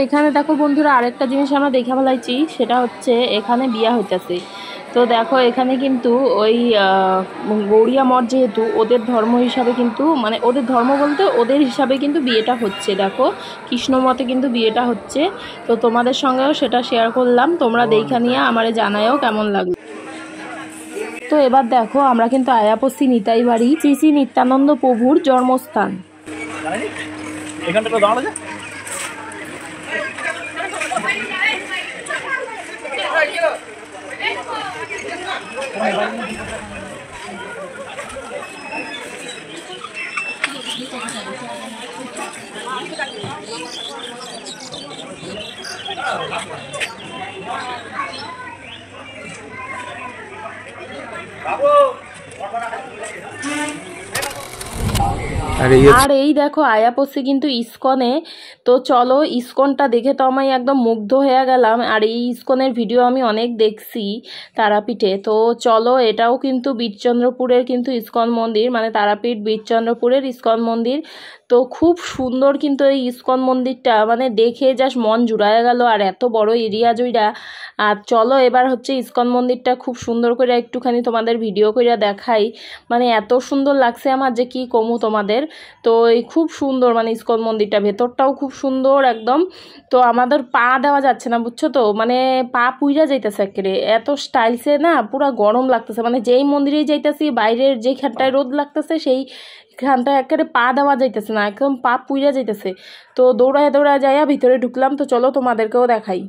এখানে দেখো বন্ধুরা আরেকটা জিনিস আমরা দেখে ফেলাইছি, সেটা হচ্ছে এখানে বিয়া হইতেছে। তো দেখো এখানে কিন্তু ওই গৌড়িয়া মঠ যেহেতু ওদের ধর্ম হিসাবে কিন্তু মানে ওদের ধর্ম বলতে ওদের হিসাবে কিন্তু বিয়েটা হচ্ছে। দেখো কৃষ্ণ মতে কিন্তু বিয়েটা হচ্ছে। তো তোমাদের সঙ্গেও সেটা শেয়ার করলাম, তোমরা দেখা নিয়ে আমারে জানায়ও কেমন লাগলো। তো এবার দেখো আমরা কিন্তু আয়া পড়ছি নিতাই বাড়ি, শ্রী শ্রী নিত্যানন্দ প্রভুর জন্মস্থান। আর এই দেখো আয়া পড়ছে কিন্তু ইসকনে। তো চলো ইসকনটা দেখে তো আমি একদম মুগ্ধ হয়ে গেলাম। আর এই ইসকনের ভিডিও আমি অনেক দেখছি তারাপীঠে। তো চলো এটাও কিন্তু বীরচন্দ্রপুরের কিন্তু ইসকন মন্দির, মানে তারাপীঠ বীরচন্দ্রপুরের ইসকন মন্দির। তো খুব সুন্দর কিন্তু এই ইসকন মন্দিরটা, মানে দেখে জাস্ট মন জুড়ায় গেল। আর এত বড় এরিয়া জুড়া। আর চলো এবার হচ্ছে ইসকন মন্দিরটা খুব সুন্দর করে একটুখানি তোমাদের ভিডিও করে দেখাই। মানে এত সুন্দর লাগছে আমার যে কি কমু তোমাদের। তো এই খুব সুন্দর, মানে ইসকন মন্দিরটা ভেতরটাও খুব সুন্দর একদম। তো আমাদের পা দেওয়া যাচ্ছে না বুঝছো তো, মানে পা পুইরা যাইতেছে একেবারে, এত স্টাইলসে না পুরা গরম লাগতেছে। মানে যেই মন্দিরেই যাইতেছি বাইরের যে খানটায় রোদ লাগতেছে সেই খানটায় একেবারে পা দেওয়া যাইতেছে না, একদম পা পুইরা যাইতেছে। তো দৌড়ায় দৌড়ায় যাইয়া ভিতরে ঢুকলাম। তো চলো তোমাদেরকেও দেখাই।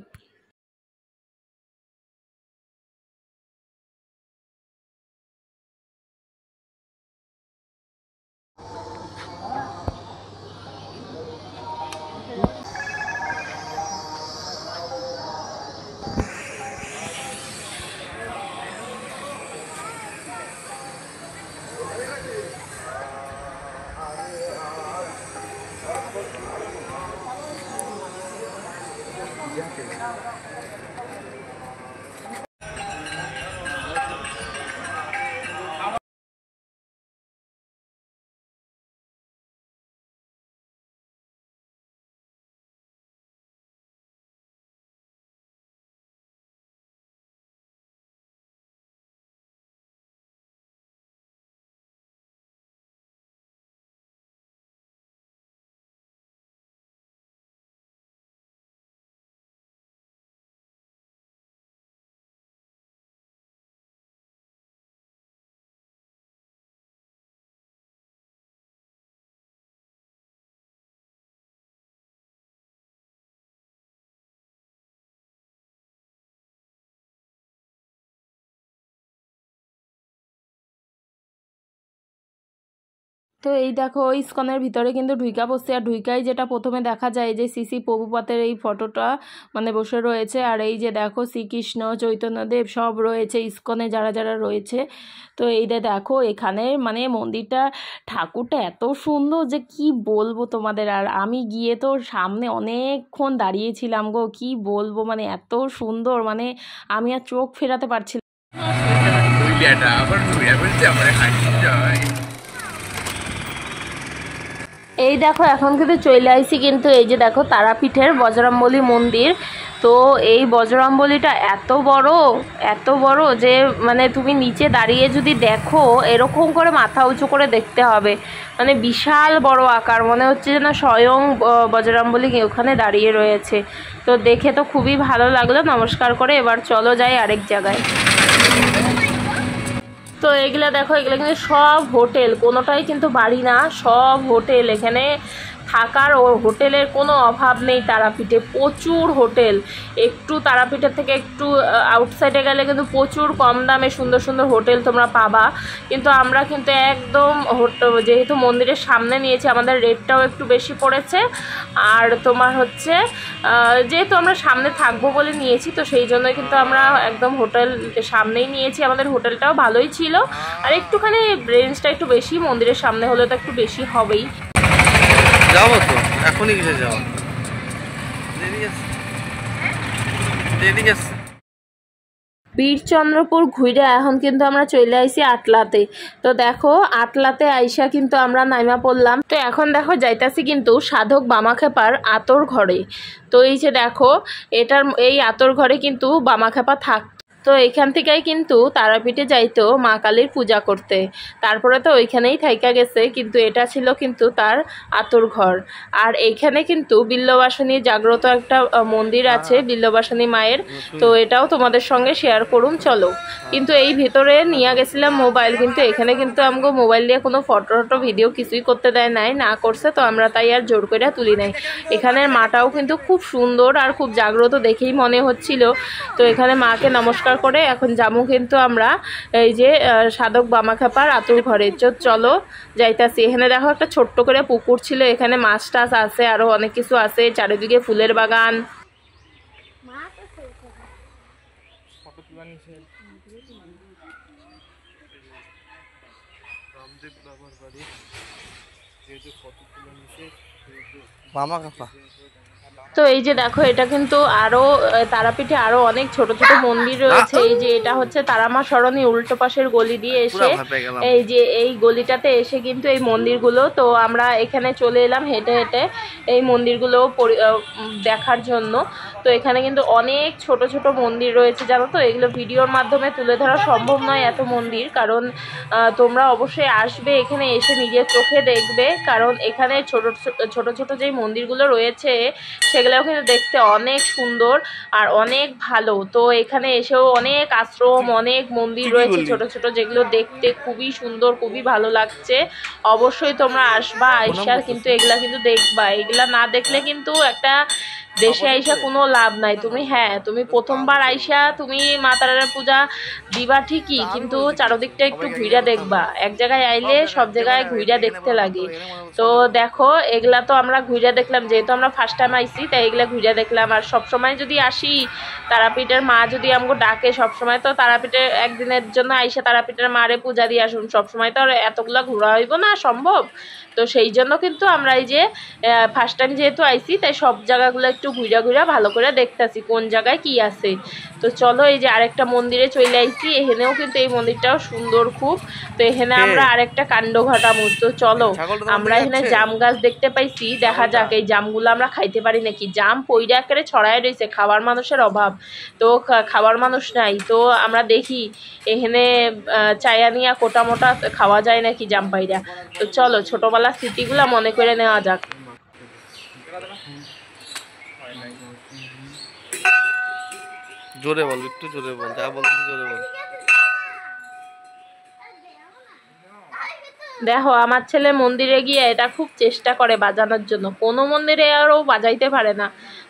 তো এই দেখো ইসকনের ভিতরে কিন্তু ঢুইকা পড়ছে। আর ঢুইকাই যেটা প্রথমে দেখা যায় যে শ্রী শ্রী প্রভুপাতের এই ফটোটা মানে বসে রয়েছে। আর এই যে দেখো শ্রীকৃষ্ণ চৈতন্যদেব সব রয়েছে ইসকনে যারা যারা রয়েছে। তো এই দেখো এখানে মানে মন্দিরটা ঠাকুরটা এত সুন্দর যে কি বলবো তোমাদের। আর আমি গিয়ে তো সামনে অনেকক্ষণ দাঁড়িয়েছিলাম গো, কি বলবো, মানে এত সুন্দর, মানে আমি আর চোখ ফেরাতে পারছিলাম। এই দেখো এখন কিন্তু চলে আইছি কিন্তু এই যে দেখো তারাপীঠের বজরংবলী মন্দির। তো এই বজরংবলীটা এত বড় যে মানে তুমি নিচে দাঁড়িয়ে যদি দেখো এরকম করে মাথা উঁচু করে দেখতে হবে, মানে বিশাল বড় আকার, মনে হচ্ছে যেন স্বয়ং বজরংবলী ওখানে দাঁড়িয়ে রয়েছে। তো দেখে তো খুবই ভালো লাগলো, নমস্কার করে এবার চলো যাই আরেক জায়গায়। তো এগুলা দেখো, এগুলো কিন্তু সব হোটেল, কোনোটাই কিন্তু বাড়ি না, সব হোটেল। এখানে থাকার ও হোটেলের কোনো অভাব নেই তারাপীঠে, প্রচুর হোটেল। একটু তারাপীঠের থেকে একটু আউটসাইডে গেলে কিন্তু প্রচুর কম দামে সুন্দর সুন্দর হোটেল তোমরা পাবা। কিন্তু আমরা কিন্তু একদম যেহেতু মন্দিরের সামনে নিয়েছি আমাদের রেটটাও একটু বেশি পড়েছে। আর তোমার হচ্ছে যেহেতু আমরা সামনে থাকবো বলে নিয়েছি, তো সেই জন্য কিন্তু আমরা একদম হোটেল সামনেই নিয়েছি। আমাদের হোটেলটাও ভালোই ছিল। আর একটুখানি রেঞ্জটা একটু বেশি, মন্দিরের সামনে হলে তো একটু বেশি হবেই। যাবো তো এখনই কিসে যাওয়া, দেরি আছে। বীরচন্দ্রপুর ঘুরে এখন কিন্তু আমরা চলে আইছি আটলাতে। তো দেখো আটলাতে আইসা কিন্তু আমরা নাইমা পড়লাম। তো এখন দেখো যাইতাছি কিন্তু সাধক বামাখ্যাপার আতর ঘরে। তো এই যে দেখো এই আতর ঘরে কিন্তু বামাখ্যাপা থাকতো। তো এখান থেকেই কিন্তু তারাপীঠে যাইতো মা কালীর পূজা করতে। তারপরে তো ওইখানেই থাইকা গেছে, কিন্তু এটা ছিল কিন্তু তার আতর ঘর। আর এইখানে কিন্তু বিল্লবাসনী জাগ্রত একটা মন্দির আছে, বিল্লবাসনী মায়ের। তো এটাও তোমাদের সঙ্গে শেয়ার করুন চলো। কিন্তু এই ভিতরে নিয়ে গেছিলাম মোবাইল, কিন্তু এখানে কিন্তু আমাকে মোবাইল দিয়ে কোনো ফটো ভিডিও কিছুই করতে দেয় নাই, না করছে। তো আমরা তাই আর জোর করে তুলি নাই। এখানের মাটাও কিন্তু খুব সুন্দর আর খুব জাগ্রত দেখেই মনে হচ্ছিল। তো এখানে মাকে নমস্কার করে এখন যাবো কিন্তু আমরা এই যে সাধক বামাখ্যাপার আতুর ঘরে। চলো যাইতাছি। এখানে দেখো একটা ছোট্ট করে পুকুর ছিল, এখানে মাছ টাছ আছে, আরো অনেক কিছু আছে, চারিদিকে ফুলের বাগান। বামাখ্যাপা। তো এই যে দেখো এটা কিন্তু আরো তারাপীঠে আরো অনেক ছোট ছোট মন্দির রয়েছে। এই যে এটা হচ্ছে তারামা সরণি উল্টো পাশের গলি দিয়ে এসে এই যে এই গলিটাতে এসে কিন্তু এই মন্দিরগুলো। তো আমরা এখানে চলে এলাম হেঁটে হেঁটে এই মন্দিরগুলো দেখার জন্য। তো এখানে কিন্তু অনেক ছোট ছোট মন্দির রয়েছে, জানো তো। এগুলো ভিডিওর মাধ্যমে তুলে ধরা সম্ভব নয় এত মন্দির, কারণ তোমরা অবশ্যই আসবে, এখানে এসে নিজের চোখে দেখবে। কারণ এখানে ছোট ছোট ছোট যে মন্দিরগুলো রয়েছে সেগুলোও কিন্তু দেখতে অনেক সুন্দর আর অনেক ভালো। তো এখানে এসেও অনেক আশ্রম, অনেক মন্দির রয়েছে ছোট ছোট, যেগুলো দেখতে খুবই সুন্দর, খুবই ভালো লাগছে। অবশ্যই তোমরা আসবা, আইসা কিন্তু এগুলা কিন্তু দেখবা। এগুলা না দেখলে কিন্তু একটা দেশে আইসা কোনো লাভ নাই। তুমি প্রথমবার আইসা তুমি মা তারার পূজা দিবা ঠিকই, কিন্তু চারদিকটা একটু ঘুরে দেখবা। এক জায়গায় আইলে সব জায়গায় ঘুরে দেখতে লাগে। তো দেখো এগুলা তো আমরা ঘুরে দেখলাম, যেহেতু আমরা ফার্স্ট টাইম আইসি তাই এগুলা ঘুরে দেখলাম। আর সবসময় যদি আসি তারাপীঠের মা যদি আমাকে ডাকে, সবসময় তো তারাপীঠে একদিনের জন্য আইসা তারাপীঠের মারে পূজা দিয়ে আসুন, সবসময় তো আর এতগুলা ঘোরা হইব না সম্ভব। তো সেই জন্য কিন্তু আমরা এই যে ফার্স্ট টাইম যেহেতু আইসি তাই সব জায়গাগুলো একটু ঘুরা ভালো করে দেখতেছি কোন জায়গায় কি আছে। তো চলো এই যে আরেকটা মন্দিরে চলে আইসি। এখানেও কিন্তু এই মন্দিরটাও সুন্দর খুব। তো এখানে আমরা আরেকটা কাণ্ড ঘটাবো। তো চলো আমরা এখানে জাম গাছ দেখতে পাইছি, দেখা যাক এই জামগুলো আমরা খাইতে পারি নাকি। জাম পইরা একেবারে ছড়ায় রয়েছে, খাবার মানুষের অভাব, তো খাবার মানুষ নাই। তো আমরা দেখি এখানে চায়া নিয়া কোটা মোটা খাওয়া যায় নাকি জাম পাইরা। তো চলো ছোটবেলার স্মৃতিগুলো মনে করে নেওয়া যাক। জোরে বল, একটু জোরে বল, যা বলছিস জোরে বল। দেখো আমার ছেলে মন্দিরে গিয়ে এটা খুব চেষ্টা করে বাজানোর জন্য, কোনো মন্দিরে আরও বাজাইতে পারে না।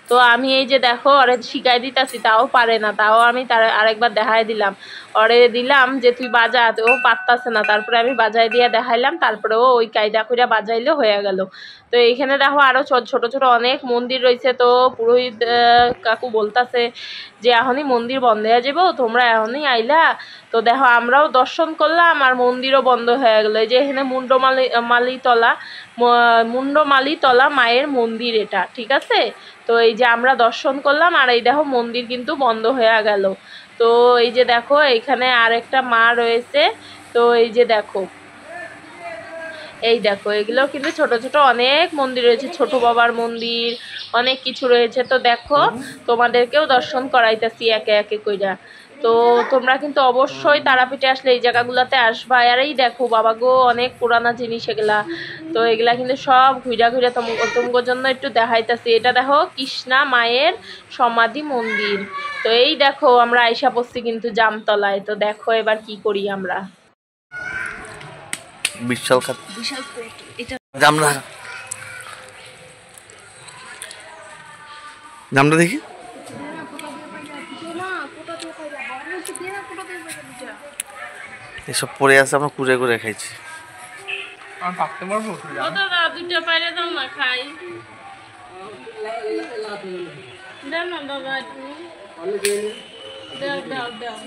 তো আমি এই যে দেখো ওরে শিখাই দিতেছি, তাও পারে না। তাও আমি তার আরেকবার দেখাই দিলাম, ওরে দিলাম যে তুই বাজা, তো ও পারতাছে না। তারপরে আমি বাজাই দিয়ে দেখাইলাম, তারপরে ও ওই কায়দা কইরা বাজাইলে হয়ে গেল। তো এইখানে দেখো আরো ছোট ছোট অনেক মন্দির রয়েছে। তো পুরোহিত কাকু বলতাছে যে এখনই মন্দির বন্ধ হয়ে যাবো, তোমরা এখনই আইলা। তো দেখো আমরাও দর্শন করলাম আর মন্দিরও বন্ধ হয়ে গেল। এই যে এখানে মুন্ডমালিতলা মায়ের মন্দির এটা, ঠিক আছে। তো এই যে আমরা দর্শন করলাম আর এই দেখো মন্দির কিন্তু বন্ধ হয়ে গেল। তো এই যে দেখো এখানে আরেকটা মা রয়েছে। তো এই যে দেখো এগুলো কিন্তু ছোট ছোট অনেক মন্দির রয়েছে, ছোট বাবার মন্দির, অনেক কিছু রয়েছে। তো দেখো তোমাদেরকেও দর্শন করাইতেছি একে একে কইরা। তো তোমরা কিন্তু অবশ্যই তারাপীঠে আসলে এই জায়গাগুলোতে আসবা। আর এই দেখো বাবা গো অনেক পুরানা জিনিস এগুলা। তো এগুলা কিন্তু সব ঘুরা তোমার জন্য একটু দেখাইতেছি। এটা দেখো কৃষ্ণা মায়ের সমাধি মন্দির। তো এই দেখো আমরা আইসা পড়ছি কিন্তু জামতলায়। তো দেখো এবার কি করি আমরা। বিশাল জামরা, জামরা দেখি। এসব পরে আছে, আমরা কুড়ে করে খাইছি। দুইটা পাইলে দাও না, খাই দাও না বাবা, দাও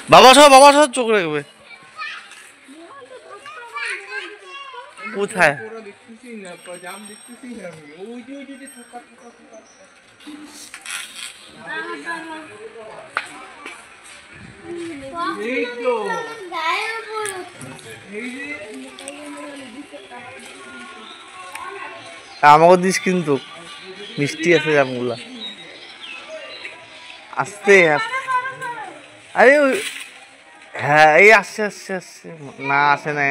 বাবা সব চোখ রাখবে কোথায় আমাকে দিস কিন্তু মিষ্টি আছে জামগুলা আস্তে আরে হ্যাঁ এই আসছে না আসে নাই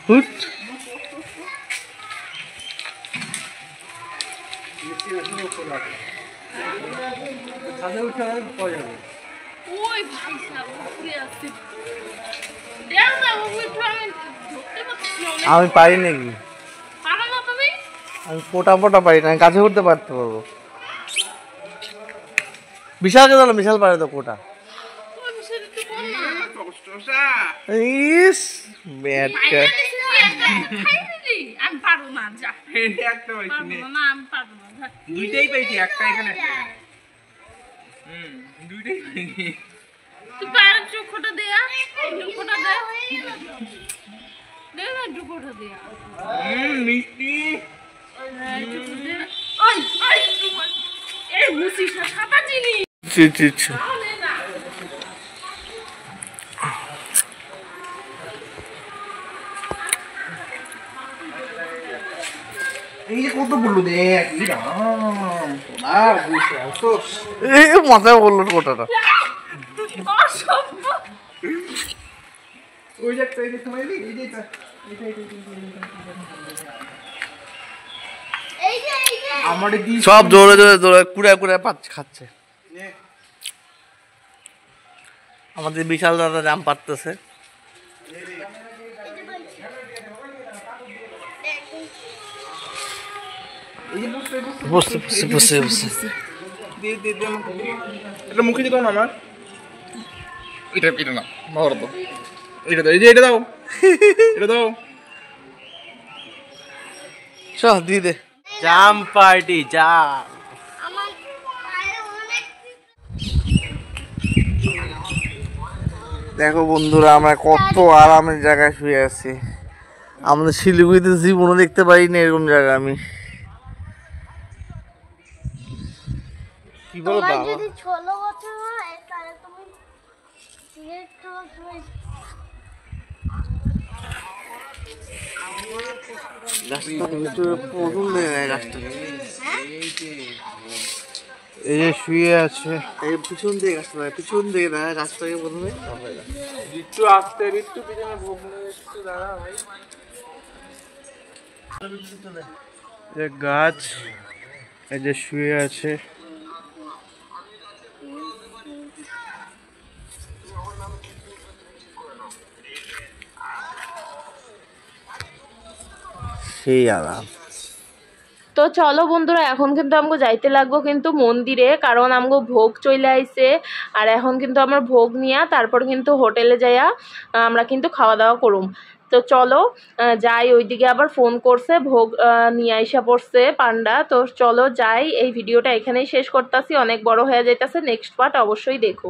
হুট আমি পারি নাকি আমি ফোটা পারি না কাছে উঠতে পারতে পারবো বিশালকে ধরো বিশাল পারে তো কোটা ইস ব্যাটটা দুইটাই পাইছি একটা এখানে দুইটাই পাইছি তুই পায়ের চোখটা দেয়া চোখটা দে না চোখটা দেয়া মিষ্টি ওই এই মুসিস না সাদা চিনি এই যে কত বললো দেখ মাথায় বললো কোটাটা ওই যে একটা এই যে সময় এই যে আমার সব জোরে কুড়ে খাচ্ছে আমাদের বিশাল দাদা জাম পাততেছে বসে এটা মুখে দিও না আমার এটা না মার দাও এটা দাও এই যে এটা দাও এটা দাও চল দিয়ে দে জাম পার্টি জাম দেখো বন্ধুরা আমরা কত আরামের জায়গায় শুয়ে আছি আমাদের শিলিগুড়িতে জীবনও দেখতে পারিনি এরকম জায়গা আমি কি বলো বাবা যদি 16 বছর হয় তাহলে তুমি সিগারেট খাওয়া শুরু এই যে শুয়ে আছে এই পিছন দিকে গাছটা পিছন দিকে না গাছটাকে প্রথমে একটু আসতে একটু পিছনে ভোগ একটু দাঁড়া ভাই গাছ এই যে শুয়ে আছে সেই আরাম তো চলো বন্ধুরা এখন কিন্তু আমাকে যাইতে লাগবো কিন্তু মন্দিরে কারণ আমাকে ভোগ চলে আইছে আর এখন কিন্তু আমার ভোগ নিয়া তারপর কিন্তু হোটেলে যাইয়া আমরা কিন্তু খাওয়া দাওয়া করুম তো চলো যাই ওইদিকে আবার ফোন করছে ভোগ নিয়ে আইসা পড়ছে পান্ডা তো চলো যাই এই ভিডিওটা এখানেই শেষ করতেছি অনেক বড় হয়ে যাইতেছে নেক্সট পার্ট অবশ্যই দেখো